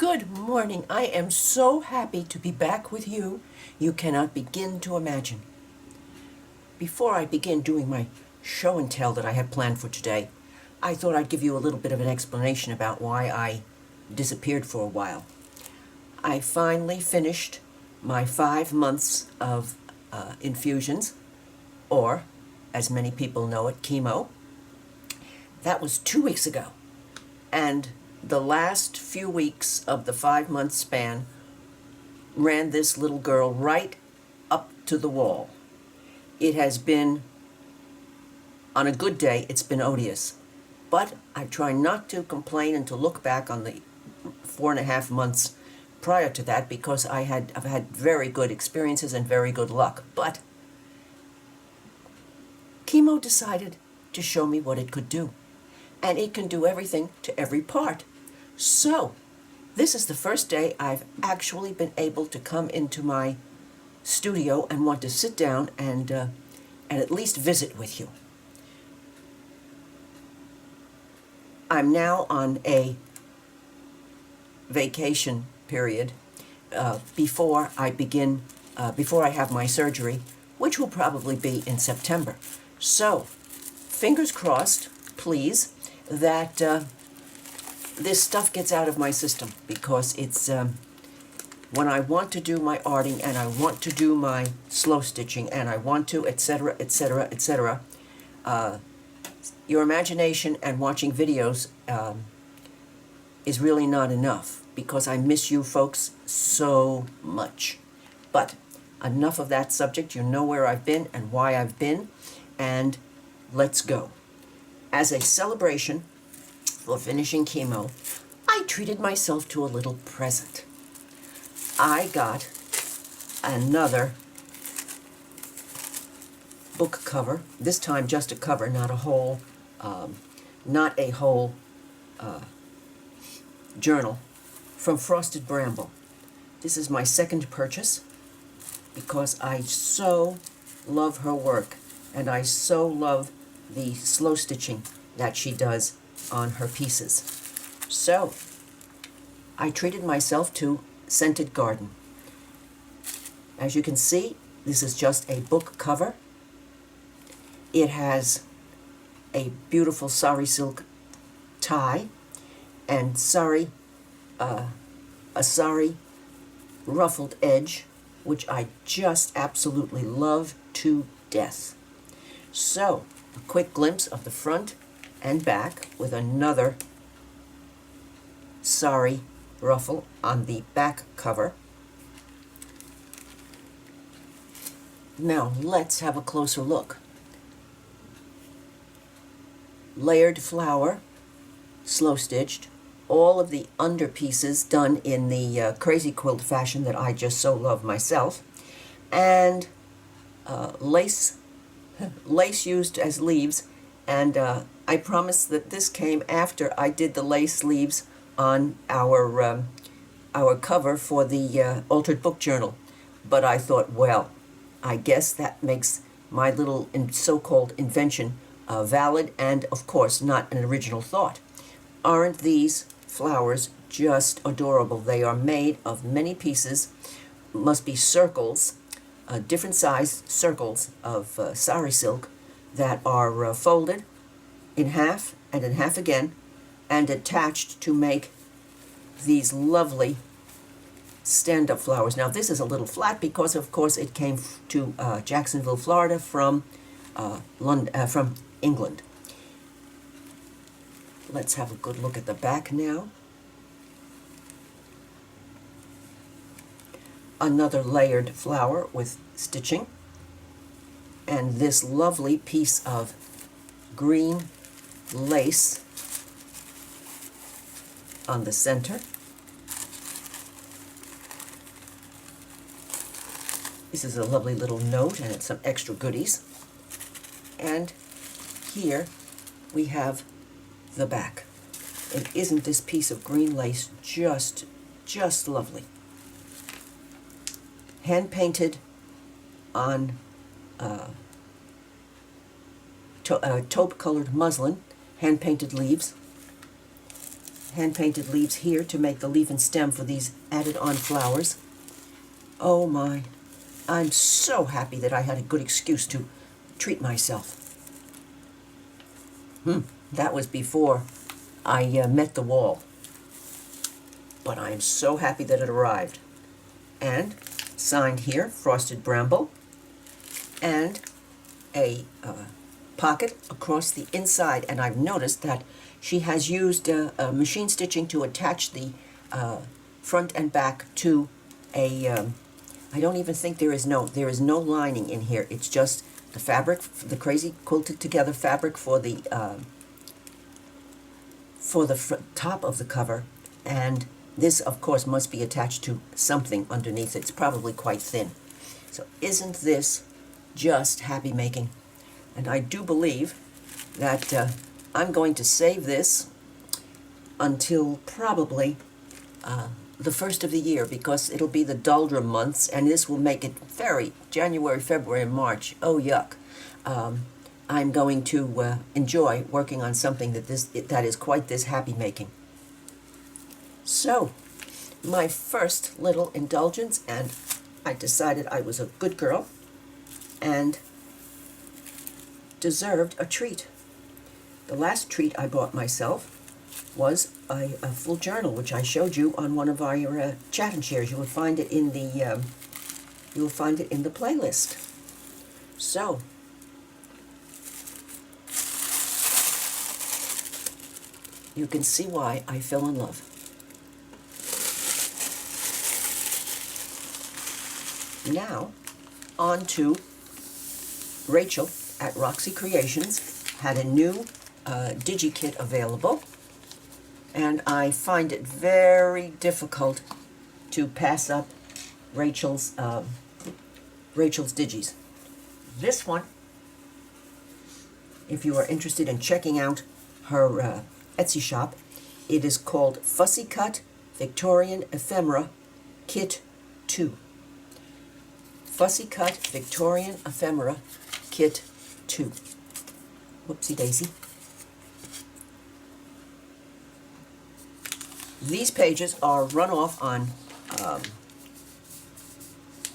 Good morning. I am so happy to be back with you. You cannot begin to imagine. Before I begin doing my show and tell that I had planned for today, I thought I'd give you a little bit of an explanation about why I disappeared for a while. I finally finished my 5 months of infusions, or, as many people know it, chemo. That was 2 weeks ago. And the last few weeks of the 5 month span ran this little girl right up to the wall. It has been, on a good day, it's been odious. But I try not to complain and to look back on the 4.5 months prior to that, because I've had very good experiences and very good luck. But chemo decided to show me what it could do. And it can do everything to every part. So, this is the first day I've actually been able to come into my studio and want to sit down and at least visit with you. I'm now on a vacation period before I have my surgery, which will probably be in September. So, fingers crossed, please, that this stuff gets out of my system, because it's when I want to do my arting and I want to do my slow stitching and I want to etc., etc., etc., your imagination and watching videos is really not enough, because I miss you folks so much. But enough of that subject. You know where I've been and why I've been, and let's go. As a celebration for finishing chemo, I treated myself to a little present. I got another book cover, this time just a cover, not a whole journal, from Frosted Bramble. This is my second purchase, because I so love her work, and I so love the slow stitching that she does on her pieces. So, I treated myself to Scented Garden. As you can see, this is just a book cover. It has a beautiful sari silk tie and a sari ruffled edge, which I just absolutely love to death. So, a quick glimpse of the front and back with another sari ruffle on the back cover. Now, let's have a closer look. Layered flower, slow stitched, all of the under pieces done in the crazy quilt fashion that I just so love myself, and lace used as leaves, and I promise that this came after I did the lace sleeves on our cover for the Altered Book Journal. But I thought, well, I guess that makes my little so-called invention valid, and of course not an original thought. Aren't these flowers just adorable? They are made of many pieces, must be circles, different size circles of sari silk that are folded in half and in half again and attached to make these lovely stand-up flowers. Now, this is a little flat because, of course, it came to Jacksonville, Florida from from England. Let's have a good look at the back now. Another layered flower with stitching, and this lovely piece of green lace on the center. This is a lovely little note, and it's some extra goodies. And here we have the back. And isn't this piece of green lace just lovely? Hand painted on taupe colored muslin, hand painted leaves. hand-painted leaves here to make the leaf and stem for these added-on flowers. Oh my, I'm so happy that I had a good excuse to treat myself. That was before I met the wall. But I am so happy that it arrived. And signed here, Frosted Bramble, and a pocket across the inside. And I've noticed that she has used machine stitching to attach the front and back to a, I don't even think there is no lining in here. It's just the fabric, the crazy quilted together fabric for the top of the cover, and this of course must be attached to something underneath. It's probably quite thin. So isn't this just happy making? And I do believe that I'm going to save this until probably the first of the year, because it'll be the doldrum months, and this will make it January, February, and March. Oh, yuck. I'm going to enjoy working on something that is quite this happy making. So, my first little indulgence, and I decided I was a good girl and deserved a treat. The last treat I bought myself was a full journal, which I showed you on one of our chat and shares. You will find it in the playlist. So, you can see why I fell in love. Now, on to Rachel at Roxy Creations. Had a new DigiKit available, and I find it very difficult to pass up Rachel's Digis. This one, if you are interested in checking out her Etsy shop, it is called Fussy Cut Victorian Ephemera Kit 2. Fussy Cut Victorian Ephemera Kit 2. Whoopsie daisy. These pages are run off on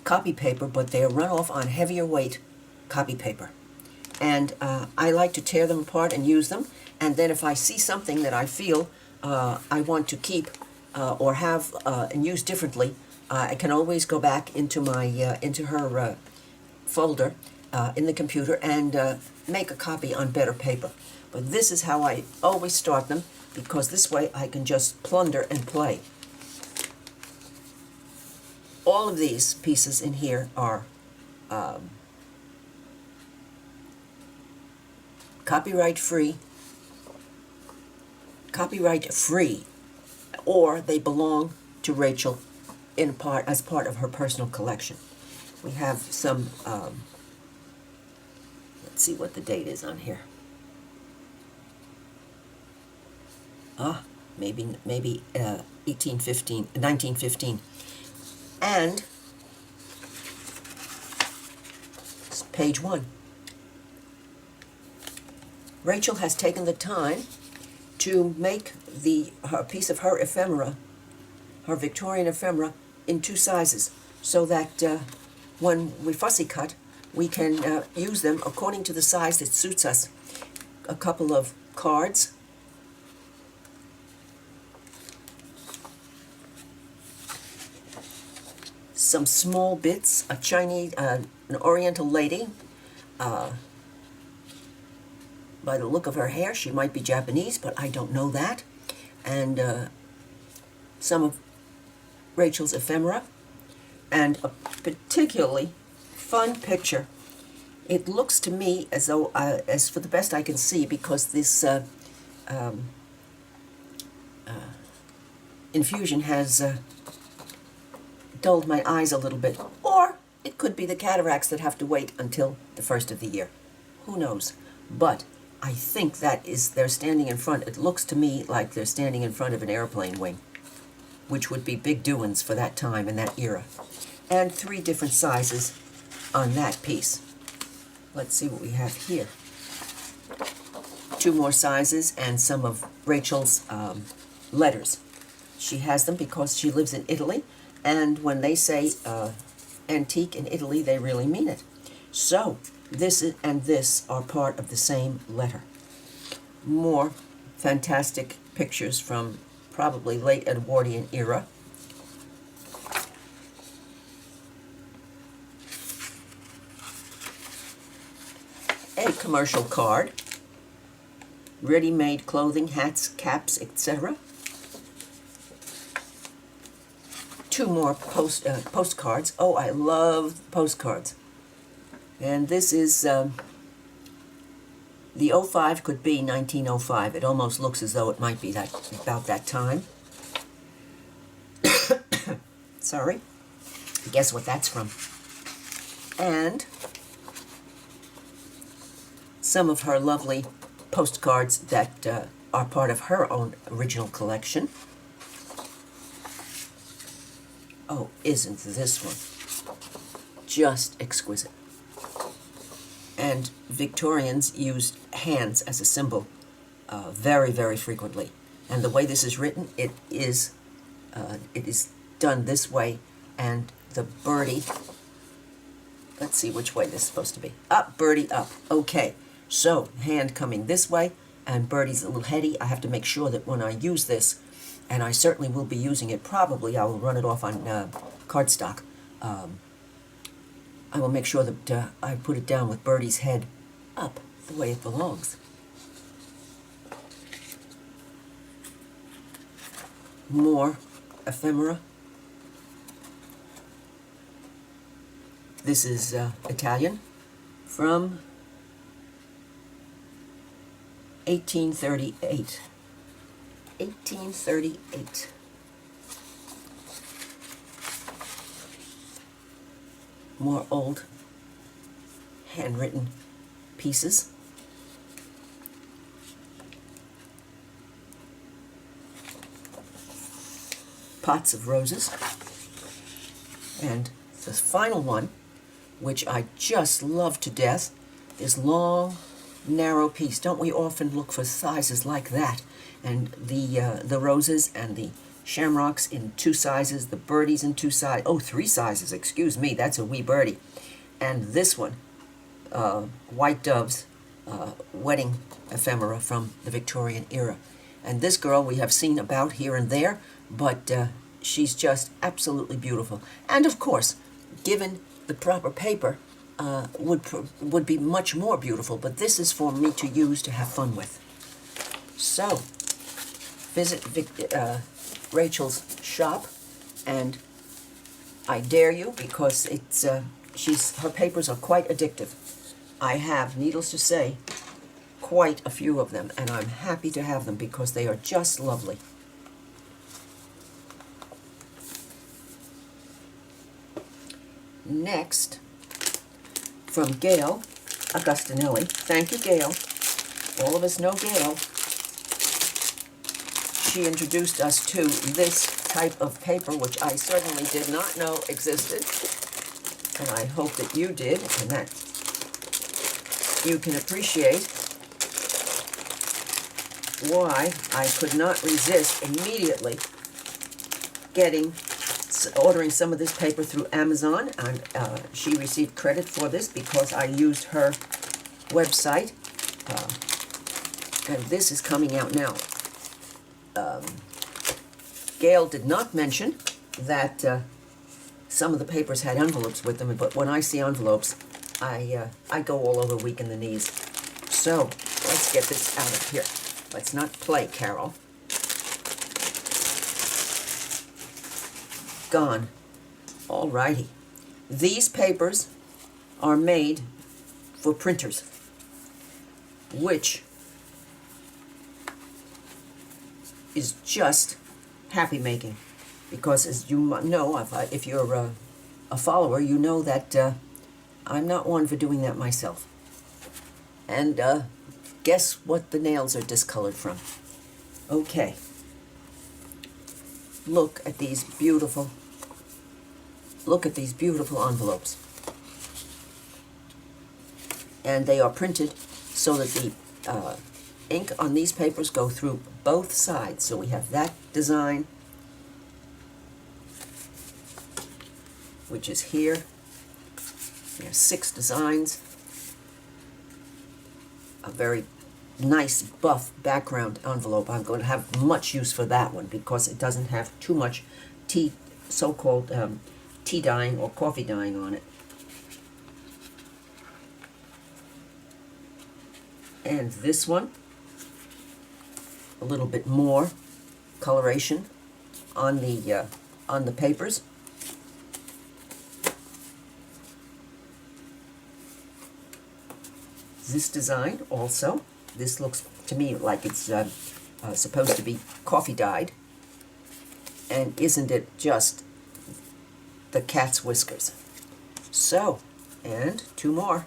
copy paper, but they are run off on heavier weight copy paper. And I like to tear them apart and use them. And then if I see something that I feel I want to keep or have and use differently, I can always go back into my into her folder in the computer and make a copy on better paper. But this is how I always start them, because this way I can just plunder and play. All of these pieces in here are copyright free, or they belong to Rachel as part of her personal collection. We have some, let's see what the date is on here. Maybe 1915. And it's page 1. Rachel has taken the time to make her piece of her ephemera, her Victorian ephemera, in 2 sizes, so that when we fussy cut, we can use them according to the size that suits us. A couple of cards, some small bits, a Chinese, an Oriental lady. By the look of her hair, she might be Japanese, but I don't know that. And some of Rachel's ephemera, and a particularly fun picture. It looks to me as though, as for the best I can see, because this infusion has dulled my eyes a little bit. Or it could be the cataracts that have to wait until the first of the year. Who knows? But I think that is, they're standing in front. It looks to me like they're standing in front of an airplane wing, which would be big doings for that time and that era. And 3 different sizes on that piece. Let's see what we have here. 2 more sizes and some of Rachel's letters. She has them because she lives in Italy, and when they say antique in Italy, they really mean it. So, and this are part of the same letter. More fantastic pictures from probably late Edwardian era. A commercial card. Ready-made clothing, hats, caps, etc. Two more postcards. Oh, I love postcards. And this is, the 05 could be 1905. It almost looks as though it might be about that time. Sorry. Guess what that's from. And some of her lovely postcards that are part of her own original collection. Oh, isn't this one just exquisite? And Victorians used hands as a symbol very, very frequently. And the way this is written, it is done this way, and the birdie, let's see which way this is supposed to be. Up, birdie, up. Okay, so hand coming this way, and birdie's a little heady. I have to make sure that when I use this, and I certainly will be using it, probably I will run it off on cardstock. I will make sure that I put it down with birdie's head up the way it belongs. More ephemera. This is Italian from 1838. 1838. More old handwritten pieces. Pots of roses. And the final one, which I just love to death, this long, narrow piece. Don't we often look for sizes like that? And the roses and the shamrocks in two sizes, the birdies in two sizes, oh, three sizes, excuse me, that's a wee birdie. And this one, White Dove's wedding ephemera from the Victorian era. And this girl we have seen about here and there, but she's just absolutely beautiful. And of course, given the proper paper, would be much more beautiful, but this is for me to use to have fun with. So, visit Rachel's shop, and I dare you, because it's her papers are quite addictive. I have, needless to say, quite a few of them, and I'm happy to have them because they are just lovely. Next, from Gail Augustinelli. Thank you, Gail. All of us know Gail. She introduced us to this type of paper, which I certainly did not know existed. And I hope that you did, and that you can appreciate why I could not resist immediately ordering some of this paper through Amazon. And she received credit for this because I used her website. And this is coming out now. Gail did not mention that some of the papers had envelopes with them, but when I see envelopes, I go all over weak in the knees. So, let's get this out of here. Let's not play, Carol. Gone. Alrighty. These papers are made for printers, which is just happy making, because as you know, if you're a follower, you know that I'm not one for doing that myself. And guess what the nails are discolored from? Okay. Look at these beautiful envelopes. And they are printed so that the ink on these papers go through both sides. So we have that design, which is here. We have 6 designs. A very nice buff background envelope. I'm going to have much use for that one because it doesn't have too much tea, so-called tea dyeing or coffee dyeing on it. And this one, a little bit more coloration on the papers. This design also, this looks to me like it's supposed to be coffee dyed. And isn't it just the cat's whiskers? So, and 2 more.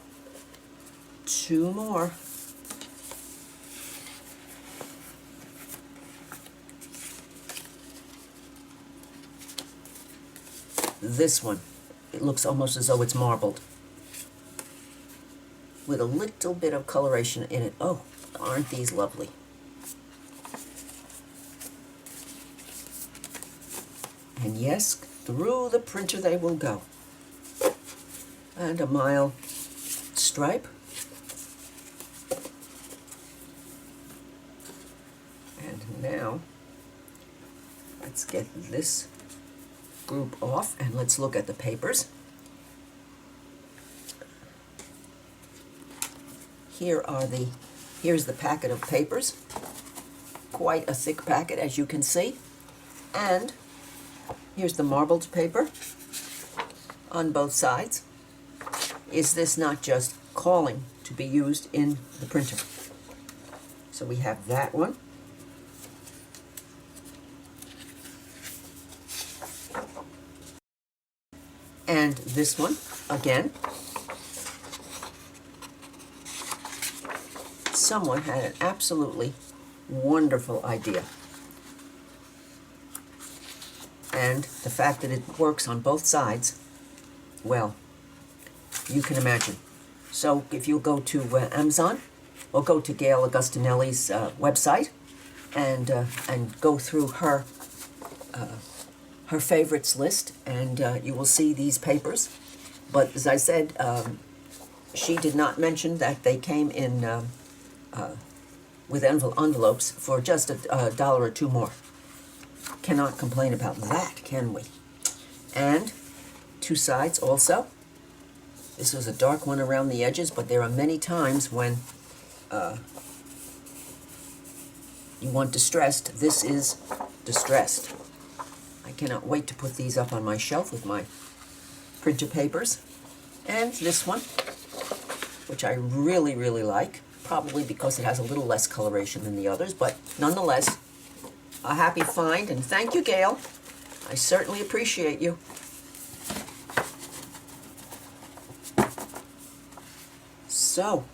2 more. This one, it looks almost as though it's marbled, with a little bit of coloration in it. Oh, aren't these lovely? And yes, through the printer they will go. And a mile stripe. And now, let's get this group off and let's look at the papers. Here's the packet of papers. Quite a thick packet, as you can see. And here's the marbled paper on both sides. Is this not just calling to be used in the printer? So we have that one. And this one, again. Someone had an absolutely wonderful idea. And the fact that it works on both sides, well, you can imagine. So if you go to Amazon, or go to Gail Augustinelli's website, and go through her favorites list, and you will see these papers. But as I said, she did not mention that they came in with envelopes for just $1 or 2 more. Cannot complain about that, can we? And 2 sides also. This was a dark one around the edges, but there are many times when you want distressed. This is distressed. I cannot wait to put these up on my shelf with my printer papers. And this one, which I really, really like, probably because it has a little less coloration than the others, but nonetheless, a happy find, and thank you, Gail. I certainly appreciate you. So,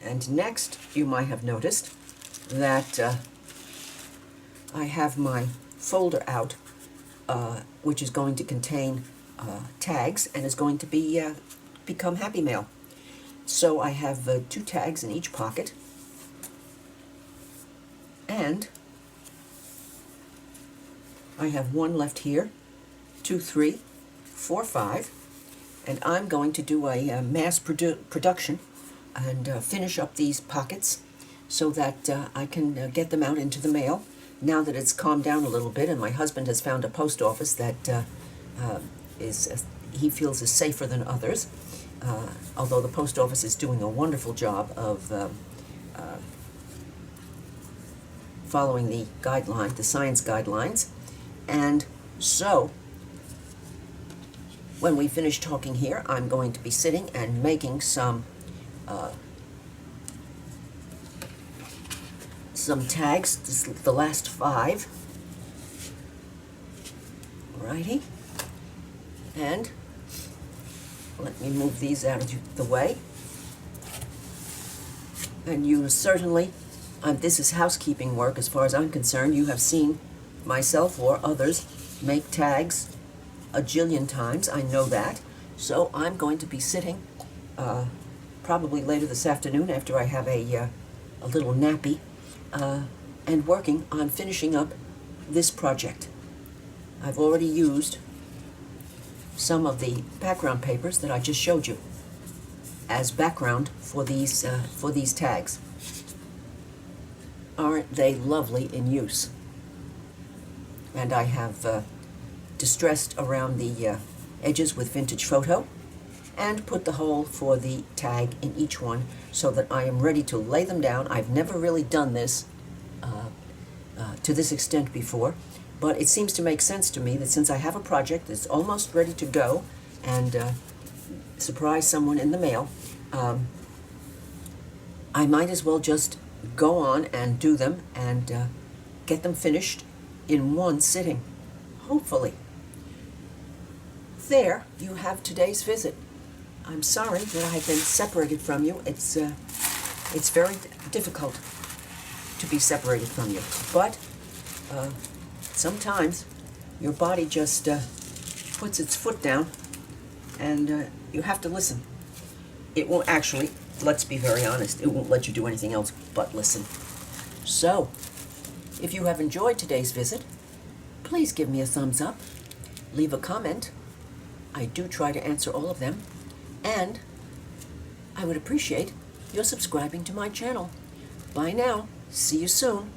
and next, you might have noticed that I have my folder out, which is going to contain tags and is going to be become Happy Mail. So I have 2 tags in each pocket, and I have 1 left here, 2, 3, 4, 5, and I'm going to do a mass production and finish up these pockets so that I can get them out into the mail now that it's calmed down a little bit, and my husband has found a post office that he feels is safer than others. Although the post office is doing a wonderful job of following the science guidelines. And so, when we finish talking here, I'm going to be sitting and making some tags. This is the last 5. Righty. And let me move these out of the way. And you certainly, this is housekeeping work as far as I'm concerned. You have seen myself or others make tags a jillion times. I know that. So I'm going to be sitting probably later this afternoon after I have a a little nappy, and working on finishing up this project. I've already used some of the background papers that I just showed you as background for these tags. Aren't they lovely in use? And I have distressed around the edges with vintage photo and put the hole for the tag in each one so that I am ready to lay them down. I've never really done this to this extent before, but it seems to make sense to me that since I have a project that's almost ready to go and surprise someone in the mail, I might as well just go on and do them and get them finished in one sitting, hopefully. There you have today's visit. I'm sorry that I have been separated from you. It's very difficult to be separated from you, but sometimes your body just puts its foot down, and you have to listen. It won't actually, let's be very honest, it won't let you do anything else but listen. So, if you have enjoyed today's visit, please give me a thumbs up, leave a comment. I do try to answer all of them, and I would appreciate your subscribing to my channel. Bye now. See you soon.